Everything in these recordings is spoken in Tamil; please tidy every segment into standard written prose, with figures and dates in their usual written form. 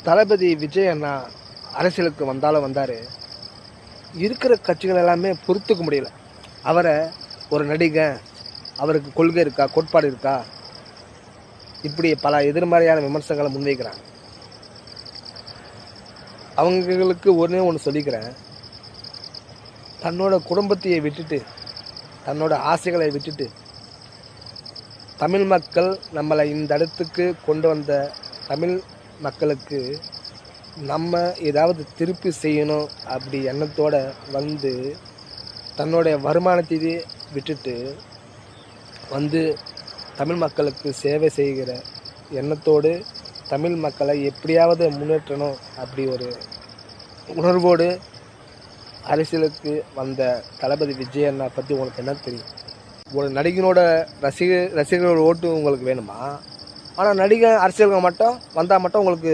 தளபதி விஜய் அண்ணா அரசியலுக்கு வந்தாலும் வந்தார். இருக்கிற கட்சிகள் எல்லாமே பொறுத்துக்க முடியல. அவரை ஒரு நடிகன், அவருக்கு கொள்கை இருக்கா, கோட்பாடு இருக்கா, இப்படி பல எதிர்மறையான விமர்சனங்களை முன்வைக்கிறாங்க. அவங்களுக்கு ஒன்று சொல்லிக்கிறேன். தன்னோட குடும்பத்தையை விட்டுட்டு, தன்னோட ஆசைகளை விட்டுட்டு, தமிழ் மக்கள் நம்மளை இந்த இடத்துக்கு கொண்டு வந்த தமிழ் மக்களுக்கு நம்ம ஏதாவது திருப்பி செய்யணும் அப்படி எண்ணத்தோடு வந்து தன்னுடைய வருமானத்தையே விட்டுட்டு வந்து தமிழ் மக்களுக்கு சேவை செய்கிற எண்ணத்தோடு தமிழ் மக்களை எப்படியாவது முன்னேற்றணும் அப்படி ஒரு உணர்வோடு அரசியலுக்கு வந்த தளபதி விஜய் அண்ணா பற்றி உங்களுக்கு என்ன தெரியும்? ஒரு நடிகனோட ரசிகர்களோட ஓட்டு உங்களுக்கு வேணுமா? ஆனால் நடிகன் அரசியலுக்கு மட்டும் வந்தால் மட்டும் உங்களுக்கு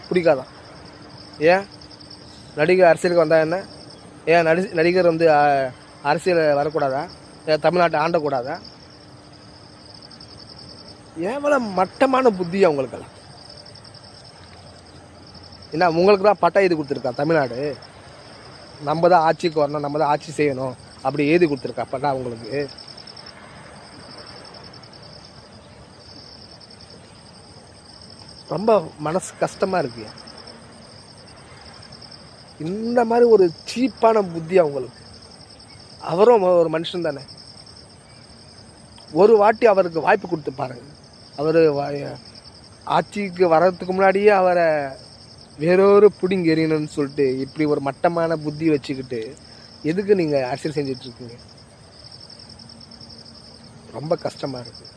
பிடிக்காதான்? ஏன் நடிகர் அரசியலுக்கு வந்தால் என்ன? ஏன் நடிகர் வந்து அரசியல் வரக்கூடாதா? ஏன் தமிழ்நாட்டை ஆண்டக்கூடாதா? எவ்வளோ மட்டமான புத்தி அவங்களுக்கெல்லாம். என்ன உங்களுக்கு தான் பட்டா எழுதி கொடுத்துருக்கா தமிழ்நாடு? நம்ம தான் ஆட்சிக்கு வரணும், நம்ம தான் ஆட்சி செய்யணும் அப்படி எழுதி கொடுத்துருக்கா பட்டா அவங்களுக்கு? ரொம்ப மனசு கஷ்டமாக இருக்கு. இந்த மாதிரி ஒரு சீப்பான புத்தி அவங்களுக்கு. அவரும் ஒரு மனுஷன் தானே. ஒரு வாட்டி அவருக்கு வாய்ப்பு கொடுத்து பாருங்க. அவர் ஆட்சிக்கு வர்றதுக்கு முன்னாடியே அவரை வேறொரு புடிங்க எறியணும்னு சொல்லிட்டு இப்படி ஒரு மட்டமான புத்தி வச்சுக்கிட்டு எதுக்கு நீங்கள் அரசியல் செஞ்சிட்ருக்கீங்க? ரொம்ப கஷ்டமாக இருக்குது.